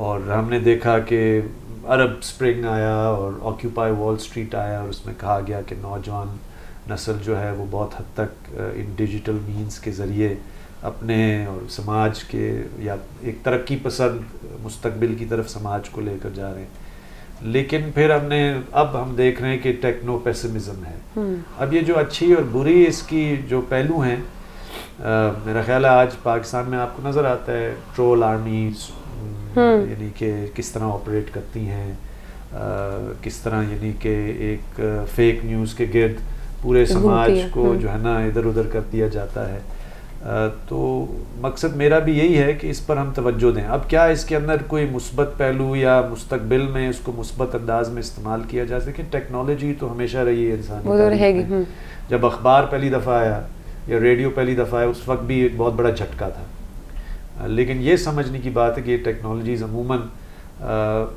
اور ہم نے دیکھا کہ عرب اسپرنگ آیا اور آکیوپائی وال اسٹریٹ آیا اور اس میں کہا گیا کہ نوجوان نسل جو ہے وہ بہت حد تک ان ڈیجیٹل مینز کے ذریعے اپنے اور سماج کے یا ایک ترقی پسند مستقبل کی طرف سماج کو لے کر جا رہے ہیں. لیکن پھر اب ہم دیکھ رہے ہیں کہ ٹیکنو پیسمزم ہے. اب یہ جو اچھی اور بری اس کی جو پہلو ہیں میرا خیال ہے آج پاکستان میں آپ کو نظر آتا ہے ٹرول آرمیز یعنی کہ کس طرح آپریٹ کرتی ہیں, کس طرح یعنی کہ ایک فیک نیوز کے گرد پورے سماج کو جو ہے نا ادھر ادھر کر دیا جاتا ہے. تو مقصد میرا بھی یہی ہے کہ اس پر ہم توجہ دیں. اب کیا اس کے اندر کوئی مثبت پہلو یا مستقبل میں اس کو مثبت انداز میں استعمال کیا جا سکے؟ ٹیکنالوجی تو ہمیشہ رہی ہے انسانی تاریخ میں. جب اخبار پہلی دفعہ آیا یا ریڈیو پہلی دفعہ آیا اس وقت بھی ایک بہت بڑا جھٹکا تھا, لیکن یہ سمجھنے کی بات ہے کہ یہ ٹیکنالوجیز عموماً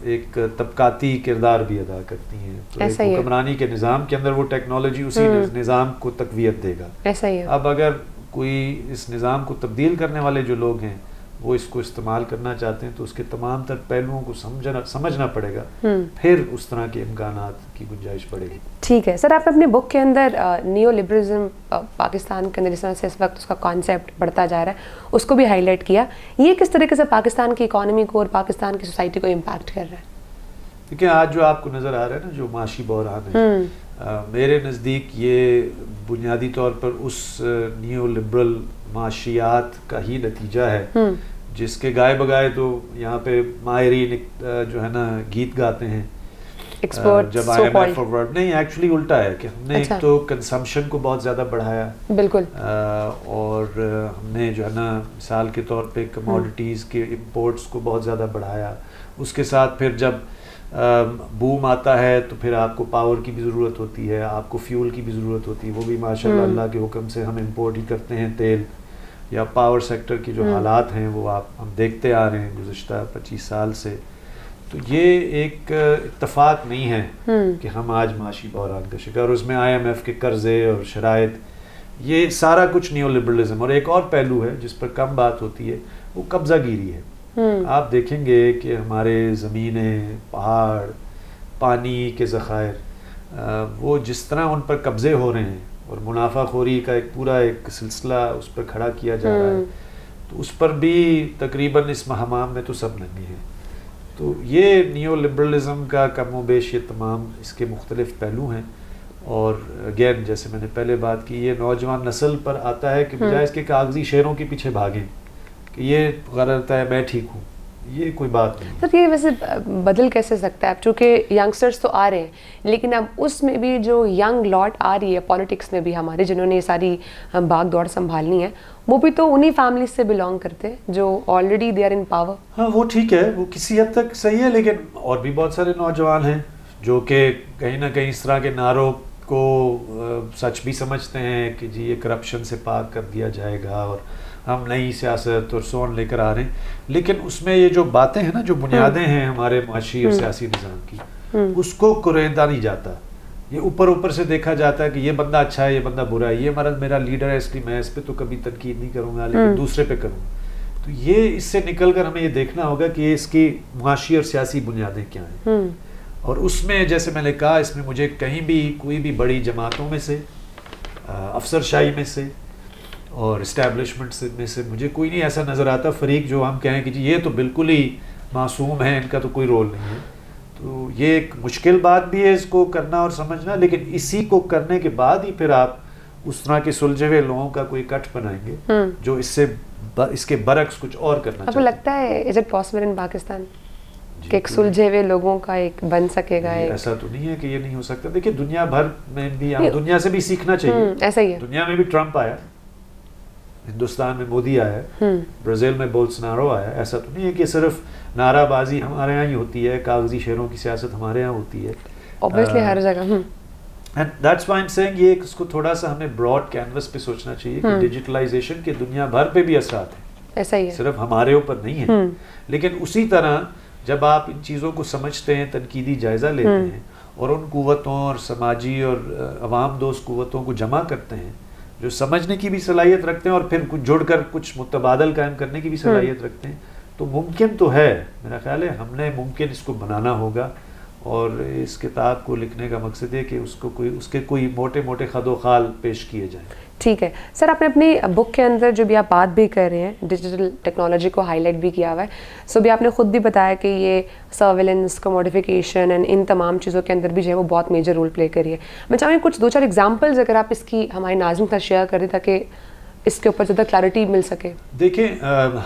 ایک طبقاتی کردار بھی ادا کرتی ہیں. تو ایک حکمرانی کے نظام کے اندر وہ ٹیکنالوجی اسی نظام کو تقویت دے گا. اب اگر کوئی اس نظام کو تبدیل کرنے والے جو لوگ ہیں وہ اس کو استعمال کرنا چاہتے ہیں تو اس کے تمام تر پہلوؤں کو سمجھنا پڑے گا, پھر اس طرح کے امکانات کی گنجائش پڑے گی. ٹھیک ہے سر, آپ نے اپنے بک کے اندر نیو لبرلزم پاکستان کے اندر جس طرح سے اس وقت اس کا کانسیپٹ بڑھتا جا رہا ہے اس کو بھی ہائی لائٹ کیا. یہ کس طریقے سے پاکستان کی اکانومی کو اور پاکستان کی سوسائٹی کو امپیکٹ کر رہا ہے؟ دیکھیں آج جو آپ کو نظر آ رہا ہے نا جو معاشی بحران ہے, میرے نزدیک یہ بنیادی طور پر اس نیو لبرل معاشیات کا ہی نتیجہ ہے جس کے گائے بگائے تو یہاں پہ ماہرین جو ہے نا گیت گاتے ہیں جب IMF ورلڈ نہیں ایکچولی الٹا ہے کہ ہم نے ایک تو کنزمپشن کو بہت زیادہ بڑھایا بالکل, اور ہم نے جو ہے نا مثال کے طور پہ کموڈیٹیز کے امپورٹس کو بہت زیادہ بڑھایا. اس کے ساتھ پھر جب بوم آتا ہے تو پھر آپ کو پاور کی بھی ضرورت ہوتی ہے, آپ کو فیول کی بھی ضرورت ہوتی ہے, وہ بھی ماشاء اللہ اللہ کے حکم سے ہم امپورٹ ہی کرتے ہیں تیل. یا پاور سیکٹر کی جو حالات ہیں وہ ہم دیکھتے آ رہے ہیں گزشتہ 25 سال سے. تو یہ ایک اتفاق نہیں ہے کہ ہم آج معاشی بحران کا شکار, اس میں IMF کے قرضے اور شرائط, یہ سارا کچھ نیو لبرلزم. اور ایک اور پہلو ہے جس پر کم بات ہوتی ہے وہ قبضہ گیری ہے. آپ دیکھیں گے کہ ہمارے زمینیں, پہاڑ, پانی کے ذخائر, وہ جس طرح ان پر قبضے ہو رہے ہیں اور منافع خوری کا ایک پورا ایک سلسلہ اس پر کھڑا کیا جا رہا ہے, تو اس پر بھی تقریباً اس مہمام میں تو سب ننگے ہیں. تو یہ نیو لبرلزم کا کم و بیش یہ تمام اس کے مختلف پہلو ہیں. اور اگین جیسے میں نے پہلے بات کی, یہ نوجوان نسل پر آتا ہے کہ بجائے اس کے کاغذی شعروں کے پیچھے بھاگیں کہ یہ غلط ہے میں ٹھیک ہوں, یہ کوئی بات نہیں. سر یہ ویسے بدل کیسے سکتا ہے؟ چونکہ ینگسٹرز تو آ رہے ہیں, لیکن اب اس میں بھی جو ینگ لاٹ آ رہی ہے پالیٹکس میں بھی ہمارے, جنہوں نے یہ ساری بھاگ دوڑ سنبھالنی ہے, وہ بھی تو انہی فیملیز سے بلانگ کرتے ہیں جو already they are in power. ہاں وہ ٹھیک ہے, وہ کسی حد تک صحیح ہے, لیکن اور بھی بہت سارے نوجوان ہیں جو کہ کہیں نہ کہیں اس طرح کے نعروں کو سچ بھی سمجھتے ہیں کہ جی یہ کرپشن سے پاک کر دیا جائے گا اور ہم نئی سیاست اور سون لے کر آ رہے ہیں. لیکن اس میں یہ جو باتیں ہیں نا, جو بنیادیں ہیں ہمارے معاشی اور سیاسی نظام کی, اس کو کریدا نہیں جاتا. یہ اوپر سے دیکھا جاتا ہے کہ یہ بندہ اچھا ہے, یہ بندہ برا ہے, یہ میرا لیڈر ہے اس لیے میں اس پہ تو کبھی تنقید نہیں کروں گا لیکن دوسرے پہ کروں. تو یہ اس سے نکل کر ہمیں یہ دیکھنا ہوگا کہ اس کی معاشی اور سیاسی بنیادیں کیا ہیں. اور اس میں جیسے میں نے کہا, اس میں مجھے کہیں بھی کوئی بھی بڑی جماعتوں میں سے, افسر شاہی میں سے اور اسٹیبلشمنٹ میں سے مجھے کوئی نہیں ایسا نظر آتا فریق جو ہم کہیں کہ جی یہ تو بالکل ہی معصوم ہے, ان کا تو کوئی رول نہیں ہے. تو یہ ایک مشکل بات بھی ہے اس کو کرنا اور سمجھنا, لیکن اسی کو کرنے کے بعد ہی پھر آپ اس طرح کے سلجھے ہوئے لوگوں کا کوئی کٹ بنائیں گے جو اس کے برعکس کچھ اور کرنا چاہتے ہیں. آپ کو لگتا ہے is it possible in Pakistan کہ ایک سلجھے ہوئے لوگوں کا ایک بن سکے گا؟ ایسا تو نہیں ہے کہ یہ نہیں ہو سکتا. دیکھیے دنیا بھر میں بھی, دنیا سے بھی سیکھنا چاہیے. ایسا ہی ہے, دنیا میں بھی ٹرمپ آیا, ہندوستان میں مودی آیا, برازیل میں بولسنارو آیا. ایسا تو نہیں ہے کہ صرف نعرہ بازی ہمارے یہاں ہی ہوتی ہے, کاغذی شعروں کی سیاست ہمارے یہاں ہوتی ہے. obviously ہر جگہ. and that's why I'm saying یہ اس کو تھوڑا سا ہمیں براڈ کینوس پہ سوچنا چاہیے کہ ڈیجیٹلائزیشن کے دنیا بھر پہ بھی اثرات ہیں. ایسا ہی ہے, صرف ہمارے اوپر نہیں ہے. لیکن اسی طرح جب آپ ان چیزوں کو سمجھتے ہیں, تنقیدی جائزہ لیتے ہیں اور ان قوتوں اور سماجی اور عوام دوست قوتوں کو جمع کرتے ہیں جو سمجھنے کی بھی صلاحیت رکھتے ہیں اور پھر جڑ کر کچھ متبادل قائم کرنے کی بھی صلاحیت رکھتے ہیں, تو ممکن تو ہے، میرا خیال ہے ہم نے ممکن اس کو بنانا ہوگا، اور اس کتاب کو لکھنے کا مقصد ہے کہ اس کے کوئی موٹے موٹے خد و خال پیش کیے جائیں. ٹھیک ہے سر، آپ نے اپنی بک کے اندر جو بھی آپ بات بھی کر رہے ہیں ڈیجیٹل ٹیکنالوجی کو ہائی لائٹ بھی کیا ہوا ہے، سو بھی آپ نے خود بھی بتایا کہ یہ سرویلنس کوموڈیفیکیشن اینڈ ان تمام چیزوں کے اندر بھی جو ہے وہ بہت میجر رول پلے کری ہے. میں چاہوں گی کچھ 2-4 ایگزامپلز اگر آپ اس کی ہمارے ناظرین کے ساتھ شیئر کر دیں تاکہ اس کے اوپر زیادہ کلیئرٹی مل سکے. دیکھیں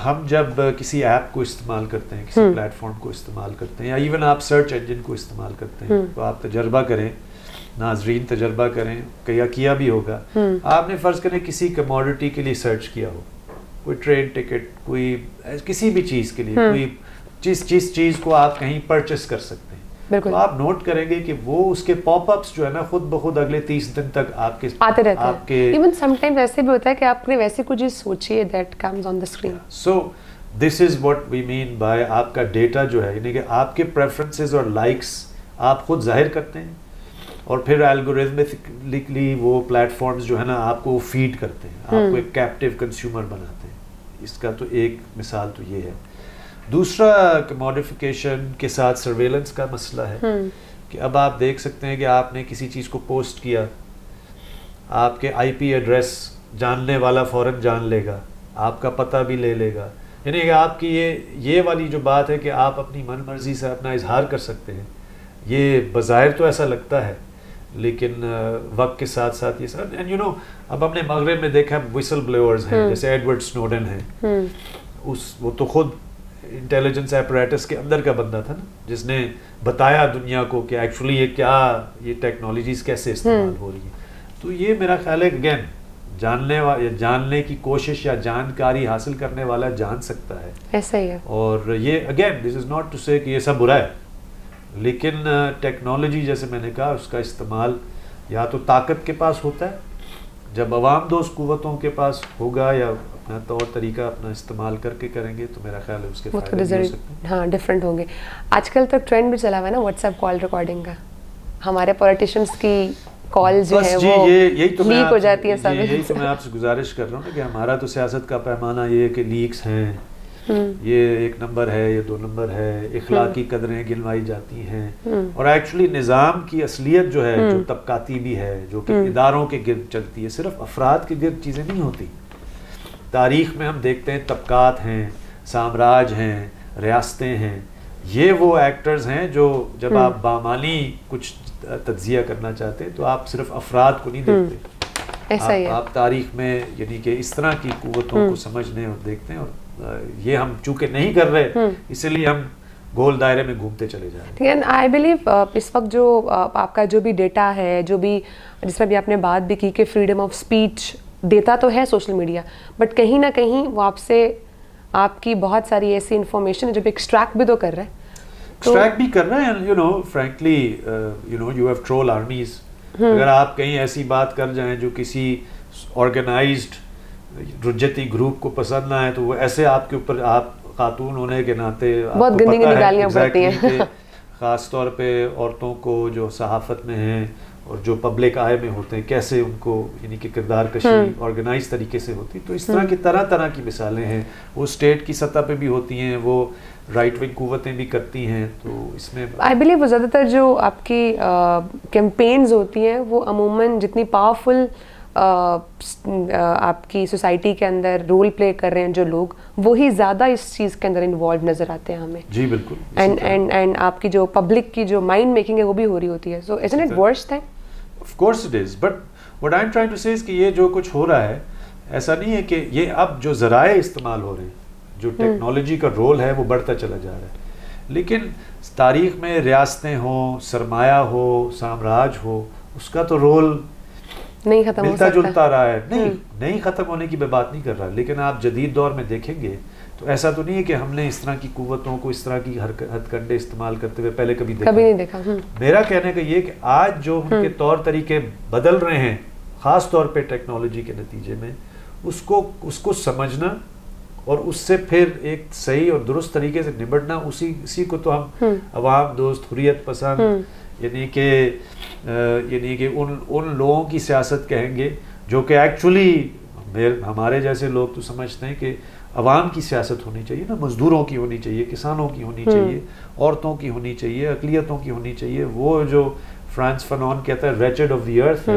ہم جب کسی ایپ کو استعمال کرتے ہیں، کسی پلیٹ فارم کو استعمال کرتے ہیں، یا ایون آپ سرچ انجن کو استعمال کرتے ہیں، تو آپ تجربہ کریں، ناظرین تجربہ کریں، کیا بھی ہوگا. آپ نے فرض کریں کسی کموڈٹی کے لیے سرچ کیا ہو، کوئی ٹرین ٹکٹ، کوئی کسی بھی چیز کے لیے، کوئی جس چیز کو آپ کہیں پرچیز کر سکتے ہیں، تو آپ نوٹ کریں گے کہ وہ اس کے پاپ اپس جو ہے نا خود بخود اگلے 30 دن تک آپ کے آتے رہتے ہیں. ایون سم ٹائم ایسے بھی ہوتا ہے کہ آپ نے ویسے کوئی چیز سوچی ہے that comes on the screen. So this is what we mean by آپ کا ڈیٹا جو ہے، یعنی کہ آپ کے پریفرنسز اور لائکس آپ خود ظاہر کرتے ہیں، اور پھر الگورتھمکلی وہ پلیٹ فارمز جو ہے نا آپ کو فیڈ کرتے ہیں، آپ کو ایک کیپٹیو کنزیومر بناتے ہیں. اس کا تو ایک مثال تو یہ ہے. دوسرا کموڈیفیکیشن کے ساتھ سرویلنس کا مسئلہ ہے کہ اب آپ دیکھ سکتے ہیں کہ آپ نے کسی چیز کو پوسٹ کیا، آپ کے آئی پی ایڈریس جاننے والا فوراً جان لے گا، آپ کا پتہ بھی لے لے گا. یعنی کہ آپ کی یہ والی جو بات ہے کہ آپ اپنی من مرضی سے اپنا اظہار کر سکتے ہیں، یہ بظاہر تو ایسا لگتا ہے، لیکن وقت کے ساتھ ساتھ یہ سب اینڈ اب ہم نے مغرب میں دیکھا وسل بلوئرز ہیں، جیسے ایڈورڈ سنوڈن ہیں، وہ تو خود انٹیلیجنس ایپریٹس کے اندر کا بندہ تھا نا، جس نے بتایا دنیا کو کہ ایکچولی یہ ٹیکنالوجیز کیسے استعمال ہو رہی ہیں. تو یہ میرا خیال ہے اگین جاننے کی کوشش یا جانکاری حاصل کرنے والا جان سکتا ہے، ایسا ہی ہے. اور یہ again this is not to say کہ یہ سب برا ہے، لیکن ٹیکنالوجی جیسے میں نے کہا اس کا استعمال یا تو طاقت کے پاس ہوتا ہے، جب عوام دوست قوتوں کے پاس ہوگا یا اپنا طور طریقہ اپنا استعمال کر کے کریں گے، تو میرا خیال ہے اس کے فائدے بھی ہو سکتے ہیں. ہاں ڈفرینٹ ہوں گے. آج کل تو ٹرینڈ بھی چلا ہوا ہے نا واٹس ایپ کال ریکارڈنگ کا، ہمارے پولیٹیشینس کی کال جو ہے وہ لیک ہو جاتی ہے. یہی تو میں آپ سے گزارش کر رہا ہوں کہ ہمارا تو سیاست کا پیمانہ یہ ہے کہ لیکس ہیں، یہ 1 نمبر ہے، یہ 2 نمبر ہے، اخلاقی قدریں گنوائی جاتی ہیں، اور ایکچولی نظام کی اصلیت جو ہے جو طبقاتی بھی ہے، جو کہ اداروں کے گرد چلتی ہے، صرف افراد کے گرد چیزیں نہیں ہوتی. تاریخ میں ہم دیکھتے ہیں طبقات ہیں، سامراج ہیں، ریاستیں ہیں، یہ وہ ایکٹرز ہیں جو جب آپ بامانی کچھ تجزیہ کرنا چاہتے ہیں تو آپ صرف افراد کو نہیں دیکھتے، آپ تاریخ میں یعنی کہ اس طرح کی قوتوں کو سمجھنے اور دیکھتے ہیں. اور یہ ہم چونکہ نہیں کر رہے، اسی لیے ہم گول دائرے میں گھومتے چلے جا رہے ہیں. آئی بلیو اس وقت جو آپ کا جو بھی ڈیٹا ہے، جو بھی جس میں بھی آپ نے بات بھی کی کہ فریڈم آف اسپیچ دیتا تو ہے سوشل میڈیا، بٹ کہیں نہ کہیں وہ آپ سے آپ کی بہت ساری ایسی انفارمیشن ہے جو ایکسٹریکٹ بھی تو کر رہا ہے. ایکسٹریکٹ بھی کر رہے ہیں. Frankly you have troll armies. اگر آپ کہیں ایسی بات کر جائیں جو کسی آرگنائزڈ رجتی گروپ کو پسند نہ آئے، تو وہ ایسے آپ کے اوپر، آپ خاتون ہونے کے ناطے بہت گندی گندی گالیاں پڑتی ہیں، خاص طور پہ عورتوں کو جو صحافت میں ہیں اور جو پبلک آئے میں ہوتے ہیں، کیسے ان کو یعنی کہ کردار کشی آرگنائز طریقے سے ہوتی. تو اس طرح کی طرح کی مثالیں ہیں، وہ اسٹیٹ کی سطح پہ بھی ہوتی ہیں، وہ رائٹ ونگ قوتیں بھی کرتی ہیں. تو اس میں آئی بلیو زیادہ تر جو آپ کی کیمپینز ہوتی ہیں وہ عموماً جتنی پاورفل آپ کی سوسائٹی کے اندر رول پلے کر رہے ہیں جو لوگ، وہی زیادہ اس چیز کے اندر انوالو نظر آتے ہیں ہمیں. جی بالکل. اینڈ آپ کی جو پبلک کی جو مائنڈ میکنگ ہے وہ بھی ہو رہی ہوتی ہے. سو isn't it worse then? Of course it is, but what I'm trying to say is کہ یہ جو کچھ ہو رہا ہے ایسا نہیں ہے کہ یہ اب جو ذرائع استعمال ہو رہے ہیں، جو ٹیکنالوجی کا رول ہے وہ بڑھتا چلا جا رہا ہے، لیکن تاریخ میں ریاستیں ہوں، سرمایہ ہو، سامراج ہو، اس کا تو رول نہیں ختم ہو ملتا جلتا رہا ہے. نہیں ختم ہونے کی میں بات نہیں کر رہا، لیکن آپ جدید دور میں دیکھیں گے تو ایسا تو نہیں ہے کہ ہم نے اس طرح کی قوتوں کو، اس طرح کی ہتھ کنڈے استعمال کرتے ہوئے پہلے کبھی نہیں دیکھا. میرا کہنے کا یہ کہ آج جو ان کے طور طریقے بدل رہے ہیں، خاص طور پہ ٹیکنالوجی کے نتیجے میں، اس کو سمجھنا اور اس سے پھر ایک صحیح اور درست طریقے سے نمٹنا، اسی کو تو ہم عوام دوست، حریت پسند، یعنی کہ ان لوگوں کی سیاست کہیں گے جو کہ ایکچولی ہمارے جیسے لوگ تو سمجھتے ہیں کہ عوام کی سیاست ہونی چاہیے نا، مزدوروں کی ہونی چاہیے، کسانوں کی ہونی چاہیے، عورتوں کی ہونی چاہیے، اقلیتوں کی ہونی چاہیے. وہ جو فرانس فنون کہتا ہے ریچڈ آف دی ارتھ،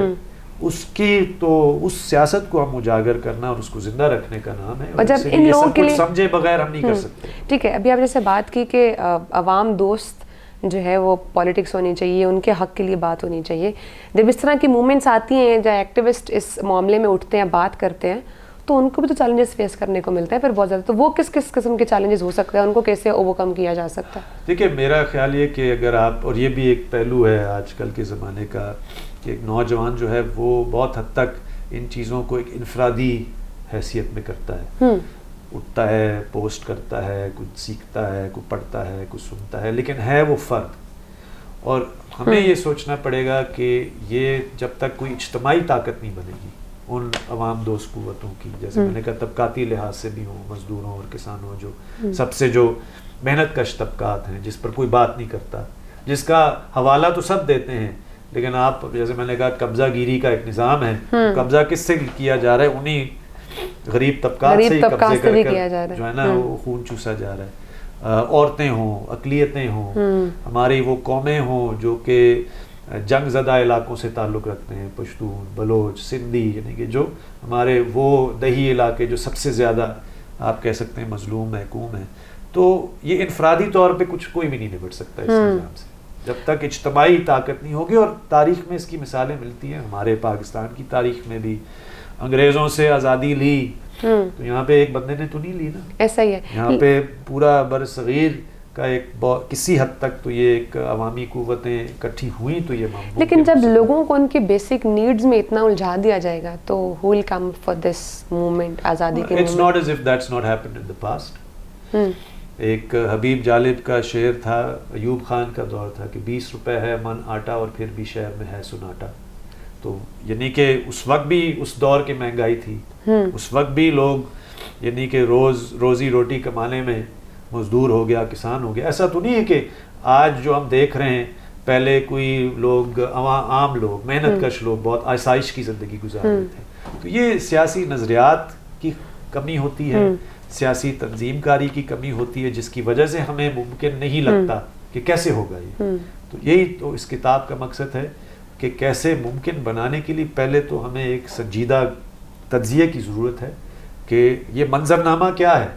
اس کی تو اس سیاست کو ہم اجاگر کرنا اور اس کو زندہ رکھنے کا نام ہے. اور جب ان لوگوں کے لیے سمجھے بغیر ہم نہیں کر سکتے. ٹھیک ہے، ابھی آپ جیسے بات کی کہ عوام دوست جو ہے وہ پالیٹکس ہونی چاہیے، ان کے حق کے لیے بات ہونی چاہیے. جب اس طرح کی موومنٹس آتی ہیں جہاں ایکٹیوسٹ اس معاملے میں اٹھتے ہیں، بات کرتے ہیں، تو ان کو بھی تو چیلنجز فیس کرنے کو ملتا ہے پھر بہت زیادہ. تو وہ کس کس قسم کے چیلنجز ہو سکتے ہیں، ان کو کیسے اوورکم کیا جا سکتا ہے؟ دیکھیے میرا خیال یہ کہ اگر آپ، اور یہ بھی ایک پہلو ہے آج کل کے زمانے کا کہ ایک نوجوان جو ہے وہ بہت حد تک ان چیزوں کو ایک انفرادی حیثیت میں کرتا ہے. اٹھتا ہے، پوسٹ کرتا ہے، کچھ سیکھتا ہے، کچھ پڑھتا ہے، کچھ سنتا ہے، لیکن ہے وہ فرد. اور ہمیں یہ سوچنا پڑے گا کہ یہ جب تک کوئی اجتماعی طاقت نہیں بنے گی ان عوام دوست قوتوں کی، جیسے میں نے کہا طبقاتی لحاظ سے بھی ہوں، مزدوروں اور کسانوں، جو سب سے جو محنت کش طبقات ہیں جس پر کوئی بات نہیں کرتا، جس کا حوالہ تو سب دیتے ہیں، لیکن آپ جیسے میں نے کہا قبضہ گیری کا ایک نظام ہے، قبضہ کس سے کیا جا رہا ہے؟ انہی غریب طبقات سے ہی قبضے کر کر جو ہے نا وہ خون چوسا جا رہا ہے. عورتیں ہوں، اقلیتیں ہوں، ہماری وہ قومیں ہوں جو کہ جنگ زدہ علاقوں سے تعلق رکھتے ہیں، پشتون، بلوچ، سندھی، یعنی کہ جو ہمارے وہ دیہی علاقے جو سب سے زیادہ آپ کہہ سکتے ہیں مظلوم محکوم ہیں. تو یہ انفرادی طور پہ کوئی بھی نہیں نبٹ سکتا اس نظام سے جب تک اجتماعی طاقت نہیں ہوگی. اور تاریخ میں اس کی مثالیں ملتی ہیں، ہمارے پاکستان کی تاریخ میں بھی انگریزوں سے آزادی لی تو یہاں پہ ایک بندے نے تو نہیں لی نا، ایسا ہی ہے. یہاں پہ پورا برصغیر کا ایک کسی حد تک تو یہ ایک عوامی قوتیں اکٹھی ہوئیں تو یہ ممکن. لیکن جب لوگوں کو ان کی بیسک نیڈز میں اتنا الجھا دیا جائے گا تو who will come for this movement، آزادی کے It's not as if that's not happened in the past. ایک حبیب جالب کا شعر تھا، ایوب خان کا دور تھا کہ 20 روپے ہے من آٹا اور پھر بھی شہر میں ہے سناٹا. تو یعنی کہ اس وقت بھی اس دور کی مہنگائی تھی، اس وقت بھی لوگ یعنی کہ روزی روٹی کمانے میں مزدور ہو گیا، کسان ہو گیا. ایسا تو نہیں ہے کہ آج جو ہم دیکھ رہے ہیں، پہلے کوئی لوگ عام لوگ محنت کش لوگ بہت آسائش کی زندگی گزار رہے تھے. تو یہ سیاسی نظریات کی کمی ہوتی ہے، سیاسی تنظیم کاری کی کمی ہوتی ہے، جس کی وجہ سے ہمیں ممکن نہیں لگتا کہ کیسے ہوگا یہ. تو یہی تو اس کتاب کا مقصد ہے کہ کیسے ممکن بنانے کے لیے پہلے تو ہمیں ایک سنجیدہ تجزیے کی ضرورت ہے کہ یہ منظرنامہ کیا ہے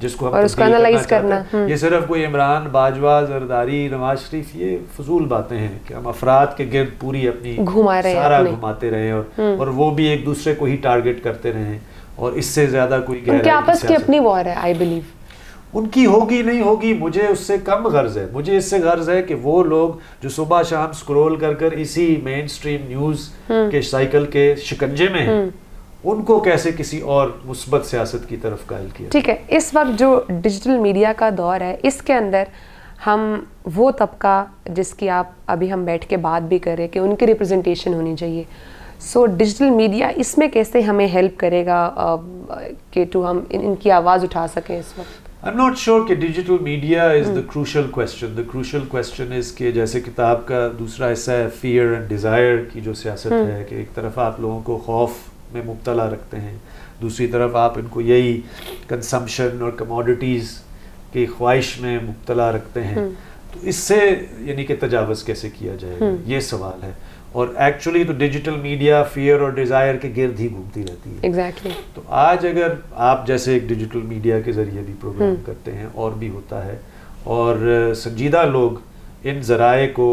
جس کو ہم انالائز کرنا. یہ صرف کوئی عمران، باجوہ، زرداری، نواز شریف، یہ فضول باتیں ہیں کہ ہم افراد کے گرد پوری اپنی سارا گھماتے رہے اور وہ بھی ایک دوسرے کو ہی ٹارگٹ کرتے رہے. اور اس سے زیادہ کوئی ان کے آپس کی اپنی وار ہے، آئی بلیو. ان کی ہوگی نہیں ہوگی، مجھے اس سے کم غرض ہے. مجھے اس سے غرض ہے کہ وہ لوگ جو صبح شام سکرول کر اسی مین سٹریم نیوز کے سائیکل کے شکنجے میں ہیں، ان کو کیسے کسی اور مثبت سیاست کی طرف قائل کیا. ٹھیک ہے، اس وقت جو ڈیجیٹل میڈیا کا دور ہے، اس کے اندر ہم وہ طبقہ جس کی آپ ابھی ہم بیٹھ کے بات بھی کریں کہ ان کی ریپرزنٹیشن ہونی چاہیے. سو ڈیجیٹل میڈیا اس میں کیسے ہمیں ہیلپ کرے گا کہ ہم ان کی آواز اٹھا سکیں اس وقت؟ I'm not sure کہ digital media is the crucial question. The crucial question is کہ جیسے کتاب کا دوسرا حصہ ہے fear and desire کی جو سیاست ہے کہ ایک طرف آپ لوگوں کو خوف میں مبتلا رکھتے ہیں، دوسری طرف آپ ان کو یہی کنسمپشن اور کموڈیٹیز کی خواہش میں مبتلا رکھتے ہیں. تو اس سے یعنی کہ تجاوز کیسے کیا جائے گا، یہ سوال ہے. اور ایکچولی تو ڈیجیٹل میڈیا فیئر اور ڈیزائر کے گرد ہی گھومتی رہتی ہے. ایگزیکٹلی. تو آج اگر آپ جیسے ایک ڈیجیٹل میڈیا کے ذریعے بھی پروگرام کرتے ہیں اور بھی ہوتا ہے، اور سنجیدہ لوگ ان ذرائع کو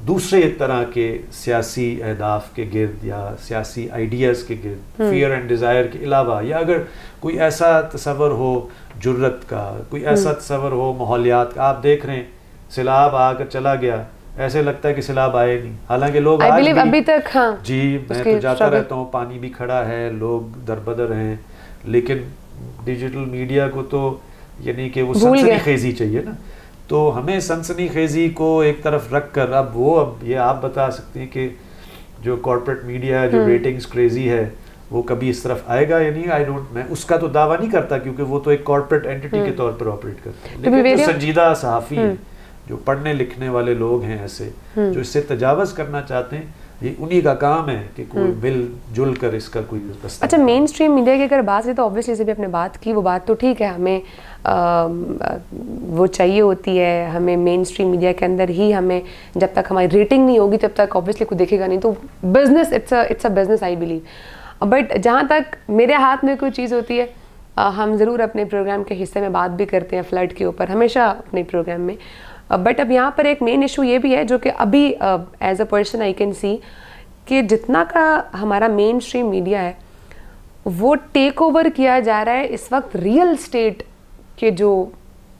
دوسرے طرح کے سیاسی اہداف کے گرد یا سیاسی آئیڈیاز کے گرد فیئر اینڈ ڈیزائر کے علاوہ، یا اگر کوئی ایسا تصور ہو جرت کا، کوئی ایسا تصور ہو ماحولیات کا. آپ دیکھ رہے ہیں سیلاب آ کر چلا گیا، ایسے لگتا ہے کہ سیلاب آئے نہیں، حالانکہ لوگ ابھی تک جی میں تو جاتا رہتا ہوں، پانی بھی کھڑا ہے، لوگ دربدر ہیں، لیکن ڈیجیٹل میڈیا کو تو یعنی کہ وہ سنسنی خیزی چاہیے نا. تو ہمیں سنسنی خیزی کو ایک طرف رکھ کر اب یہ آپ بتا سکتے ہیں کہ جو کارپوریٹ میڈیا جو ریٹنگز کریزی ہے وہ کبھی اس طرف آئے گا یا نہیں. میں اس کا تو دعویٰ نہیں کرتا کیونکہ وہ تو ایک کارپوریٹ اینٹی کے طور پر آپریٹ کرتا ہے، لیکن جو سنجیدہ صحافی ہیں، جو پڑھنے لکھنے والے لوگ ہیں ایسے جو اس سے تجاوز کرنا چاہتے ہیں، یہ انہی کا کام ہے کہ کوئی مل جل کر اس کا کوئی رستہ. اچھا مین اسٹریم میڈیا کی اگر بات ہے تو اوبویسلی جیسے بھی آپ نے بات کی وہ بات تو ٹھیک ہے, ہمیں وہ چاہیے ہوتی ہے, ہمیں مین اسٹریم میڈیا کے اندر ہی ہمیں جب تک ہماری ریٹنگ نہیں ہوگی تب تک اوبویسلی کوئی دیکھے گا نہیں, تو business it's a business I believe. But جہاں تک میرے ہاتھ میں کوئی چیز ہوتی ہے ہم ضرور اپنے پروگرام کے حصے میں بات بھی کرتے ہیں فلڈ کے اوپر ہمیشہ اپنے پروگرام میں, بٹ اب یہاں پر ایک مین ایشو یہ بھی ہے جو کہ ابھی as a person I can see کہ جتنا کا ہمارا مین اسٹریم میڈیا ہے وہ ٹیک اوور کیا جا رہا ہے اس وقت ریئل اسٹیٹ کے جو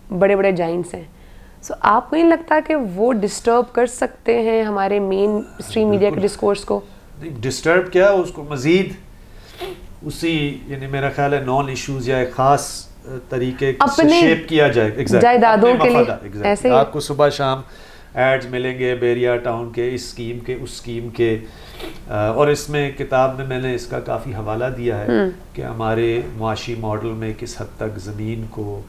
بڑے بڑے جائنٹس ہیں. سو آپ کو نہیں لگتا کہ وہ ڈسٹرب کر سکتے ہیں ہمارے مین اسٹریم میڈیا کے ڈسکورس کو؟ ڈسٹرب کیا, اس کو مزید اسی یعنی میرا خیال ہے نان ایشوز یا ایک خاص طریقے سے شیپ کیا جائے جائیدادوں کے لیے. ایسے آپ کو صبح شام ایڈز ملیں گے بیریا ٹاؤن کے, اس اسکیم کے, اس اسکیم کے, اور اس میں کتاب میں نے اس کا کافی حوالہ دیا ہے کہ ہمارے معاشی ماڈل میں کس حد تک زمین کو,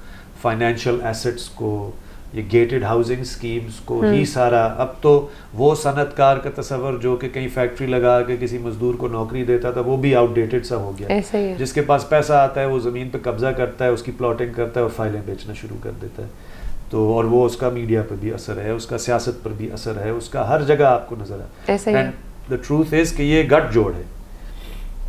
فائنینشیل ایسٹس کو, یہ گیٹڈ ہاؤسنگ سکیمز کو ہی سارا, اب تو وہ صنعت کار کا تصور جو کہ کہیں فیکٹری لگا کے کسی مزدور کو نوکری دیتا تھا وہ بھی آؤٹ ڈیٹڈ سا ہو گیا. جس کے پاس پیسہ آتا ہے وہ زمین پہ قبضہ کرتا ہے, اس کی پلاٹنگ کرتا ہے اور فائلیں بیچنا شروع کر دیتا ہے. تو اور وہ اس کا میڈیا پہ بھی اثر ہے, اس کا سیاست پر بھی اثر ہے, اس کا ہر جگہ آپ کو نظر ہے. اینڈ دا ٹروتھ از کہ یہ گٹھ جوڑ ہے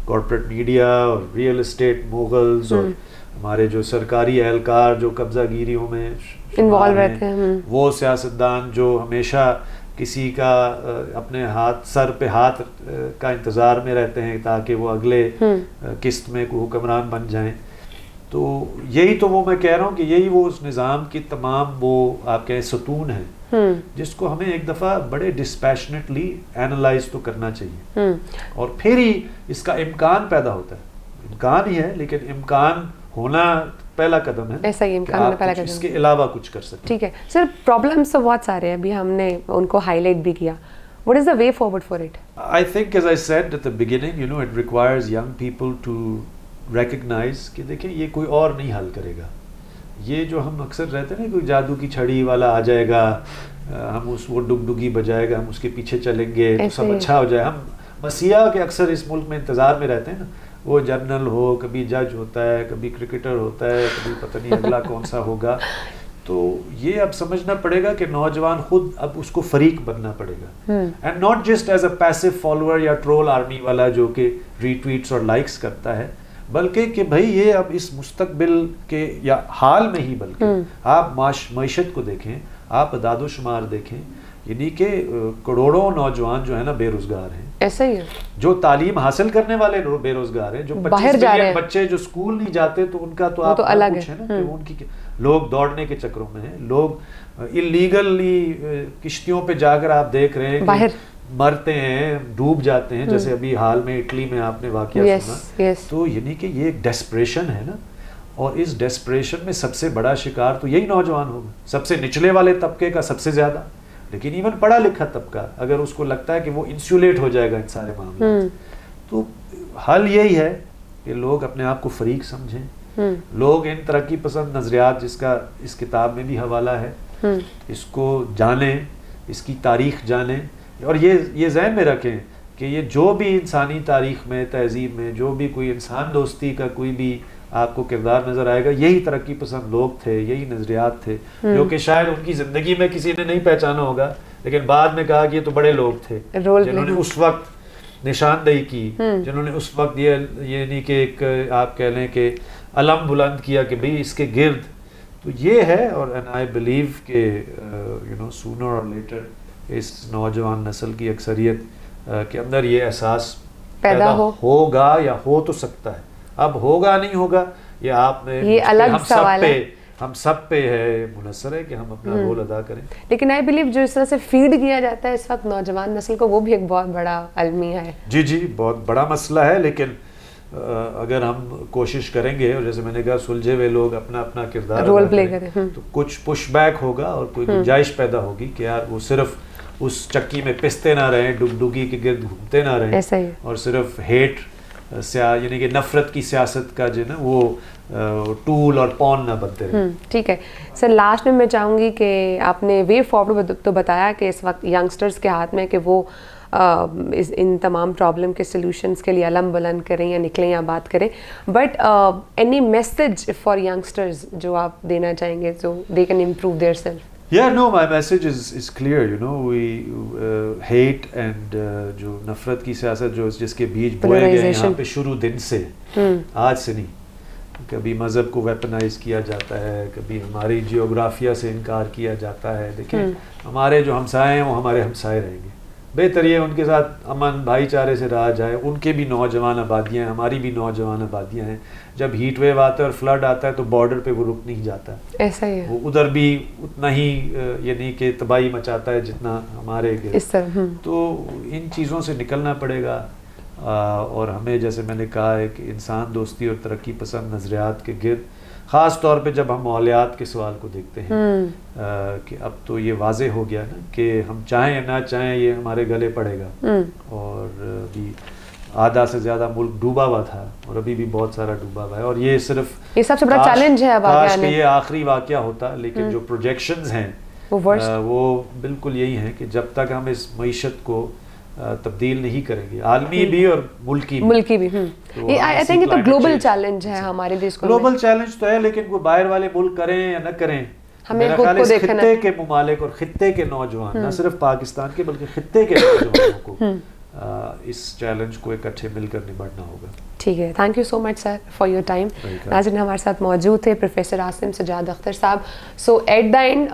کارپوریٹ میڈیا اور ریئل اسٹیٹ موغلز اور ہمارے جو سرکاری اہلکار جو قبضہ گیریوں میں انوالو رہتے ہیں, وہ سیاستدان جو ہمیشہ کسی کا اپنے ہاتھ سر پہ ہاتھ کا انتظار میں رہتے ہیں تاکہ وہ اگلے قسط میں کوئی حکمران بن جائیں. تو یہی تو وہ میں کہہ رہا ہوں کہ یہی وہ اس نظام کی تمام وہ آپ کہیں ستون ہیں جس کو ہمیں ایک دفعہ بڑے ڈسپیشنیٹلی اینالائز تو کرنا چاہیے, اور پھر ہی اس کا امکان پیدا ہوتا ہے. امکان ہی ہے لیکن امکان ہونا پہلا قدم ہے. ایسا ہی امکان ہونا پہلا قدم, اس کے علاوہ کچھ کر سکتے. ٹھیک ہے سر, پرابلمس تو بہت سارے ہیں, ابھی ہم نے ان کو ہائی لائٹ بھی کیا. What is the way forward for it? I think as I said at the beginning, it requires young people to recognize کہ دیکھیں یہ کوئی اور نہیں حل کرے گا. یہ جو ہم اکثر رہتے ہیں نا کوئی جادو کی چھڑی والا آ جائے گا, ہم وہ ڈگڈگی بجائے گا, ہم اس کے پیچھے چلیں گے تو سب اچھا ہو جائے. ہم مسیحا کے اکثر اس ملک میں انتظار میں رہتے ہیں نا, وہ جنرل ہو, کبھی جج ہوتا ہے, کبھی کرکٹر ہوتا ہے, کبھی پتہ نہیں اگلا کون سا ہوگا. تو یہ اب سمجھنا پڑے گا کہ نوجوان خود اب اس کو فریق بننا پڑے گا, and not just as a passive follower یا ٹرول آرمی والا جو کہ ری ٹویٹس اور لائکس کرتا ہے, بلکہ کہ بھائی یہ اب اس مستقبل کے یا حال میں ہی بلکہ آپ معیشت کو دیکھیں, آپ اعداد و شمار دیکھیں, یعنی کہ کروڑوں نوجوان جو ہے نا بے روزگار ہیں. ایسا ہی ہے, جو تعلیم حاصل کرنے والے بے روزگار ہیں, جو 25 ملین بچے جو اسکول نہیں جاتے تو ان کا تو آپ الگ ہے نا کہ ان کی لوگ دوڑنے کے چکروں میں ہیں, لوگ اللیگلی کشتیوں پہ جا کر آپ دیکھ رہے ہیں کہ مرتے ہیں, ڈوب جاتے ہیں, جیسے ابھی حال میں اٹلی میں آپ نے واقعہ سنا. تو یعنی کہ یہ ایک ڈیسپریشن ہے نا, اور اس ڈیسپریشن میں سب سے بڑا شکار تو یہی نوجوان ہوگا, سب سے نچلے والے طبقے کا سب سے زیادہ. لیکن ایون پڑھا لکھا طبقہ اگر اس کو لگتا ہے کہ وہ انسولیٹ ہو جائے گا ان سارے معاملات, تو حل یہی ہے کہ لوگ اپنے آپ کو فریق سمجھیں, لوگ ان ترقی پسند نظریات جس کا اس کتاب میں بھی حوالہ ہے اس کو جانیں, اس کی تاریخ جانیں, اور یہ ذہن میں رکھیں کہ یہ جو بھی انسانی تاریخ میں, تہذیب میں جو بھی کوئی انسان دوستی کا کوئی بھی آپ کو کردار نظر آئے گا, یہی ترقی پسند لوگ تھے, یہی نظریات تھے, جو کہ شاید ان کی زندگی میں کسی نے نہیں پہچانا ہوگا لیکن بعد میں کہا کہ یہ تو بڑے لوگ تھے جنہوں نے اس وقت نشاندہی کی, جنہوں نے اس وقت یہ نہیں کہ ایک آپ کہہ لیں کہ علم بلند کیا کہ بھئی اس کے گرد. تو یہ ہے, اور and I believe کہ sooner or later اس نوجوان نسل کی اکثریت کے اندر یہ احساس پیدا ہوگا یا ہو تو سکتا ہے. اب ہوگا نہیں ہوگا یہ آپ میں, یہ الگ سوال ہے, ہم سب پہ ہے منحصر ہے کہ ہم اپنا رول ادا کریں. لیکن آئی بلیو جو اس طرح سے فیڈ کیا جاتا ہے اس وقت نوجوان نسل کو, وہ بھی ایک بہت بڑا المیہ ہے. جی بہت بڑا مسئلہ ہے, لیکن اگر ہم کوشش کریں گے اور جیسے میں نے کہا سلجھے ہوئے لوگ اپنا اپنا کردار رول پلے کریں تو کچھ پش بیک ہوگا اور کوئی گنجائش پیدا ہوگی کہ یار وہ صرف اس چکی میں پستے نہ رہیں, ڈگڈگی کے گرد گھومتے نہ رہیں, اور صرف ہیٹ یعنی کہ نفرت کی سیاست کا جو نا وہ ٹول اور پون نہ بنتے رہے. ٹھیک ہے سر, لاسٹ میں چاہوں گی کہ آپ نے وے فارورڈ تو بتایا کہ اس وقت ینگسٹرز کے ہاتھ میں کہ وہ ان تمام پرابلم کے سلوشنس کے لیے علم بلند کریں یا نکلیں یا بات کریں. But any message for youngsters جو آپ دینا چاہیں گے so they can improve their self? Yeah, no, my message is clear, you know, we hate and جو نفرت کی سیاست جس کے بیج بوئے گئے یہاں پہ شروع دن سے، آج سے نہیں. کبھی مذہب کو ویپنائز کیا جاتا ہے، کبھی ہماری جیوگرافیہ سے انکار کیا جاتا ہے. دیکھیں ہمارے جو ہمسائے ہیں وہ ہمارے ہمسائے رہیں گے، بہتر یہ ان کے ساتھ امن بھائی چارے سے رہا جائے. ان کے بھی نوجوان آبادیاں ہیں، ہماری بھی نوجوان آبادیاں ہیں. جب ہیٹ ویو آتا ہے اور فلڈ آتا ہے تو بارڈر پہ وہ رک نہیں جاتا، ایسا ہی ہے. وہ ادھر بھی اتنا ہی یعنی کہ تباہی مچاتا ہے جتنا ہمارے اس طرح. تو ان چیزوں سے نکلنا پڑے گا. اور ہمیں جیسے میں نے کہا ہے کہ انسان دوستی اور ترقی پسند نظریات کے گرد، خاص طور پہ جب ہم ماحولیات کے سوال کو دیکھتے ہیں کہ اب تو یہ واضح ہو گیا نا کہ ہم چاہیں یا نہ چاہیں یہ ہمارے گلے پڑے گا. اور ابھی آدھا سے زیادہ ملک ڈوبا ہوا تھا اور ابھی بھی بہت سارا ڈوبا ہوا ہے. اور یہ صرف یہ سب سے بڑا چیلنج ہے. کاش کہ یہ آخری واقعہ ہوتا، لیکن جو پروجیکشنز ہیں وہ بالکل یہی ہیں کہ جب تک ہم اس معیشت کو تبدیل نہیں کریں گے، عالمی بھی اور ملکی بھی. آئی تھنک یہ تو گلوبل چیلنج ہے ہمارے لیے. گلوبل چیلنج تو ہے، لیکن وہ باہر والے ملک کریں یا نہ کریں، میرا خیال ہے اس خطے کے ممالک اور خطے کے نوجوان، نہ صرف پاکستان کے بلکہ خطے کے نوجوانوں کو اس چیلنج کو اکٹھے مل کر نبھنا ہوگا. ٹھیک ہے، thank you so much sir for your time. ناظرین ہمارے ساتھ موجود تھے پروفیسر عاصم سجاد اختر صاحب. سو ایٹ دا اینڈ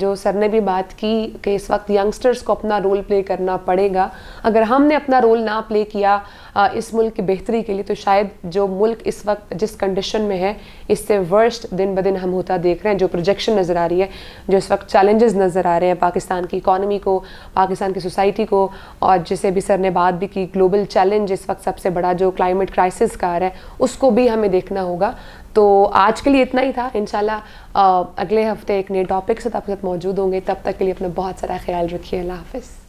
جو سر نے بھی بات کی کہ اس وقت ینگسٹرس کو اپنا رول پلے کرنا پڑے گا. اگر ہم نے اپنا رول نہ پلے کیا اس ملک کی بہتری کے لیے تو شاید جو ملک اس وقت جس کنڈیشن میں ہے اس سے ورسٹ دن بدن ہم ہوتا دیکھ رہے ہیں. جو پروجیکشن نظر آ رہی ہے، جو اس وقت چیلنجز نظر آ رہے ہیں پاکستان کی اکانومی کو، پاکستان کی سوسائٹی کو، اور جسے بھی سر نے بات بھی کی گلوبل چیلنج اس وقت سب سے بڑا جو کلائمیٹ کرائسس کا آ رہا ہے اس کو بھی ہمیں دیکھنا ہوگا. تو آج کے لیے اتنا ہی تھا. انشاءاللہ اگلے ہفتے ایک نئے ٹاپک سے آپ کے ساتھ موجود ہوں گے. تب تک کے لیے اپنا بہت سارا خیال رکھیے. اللہ حافظ.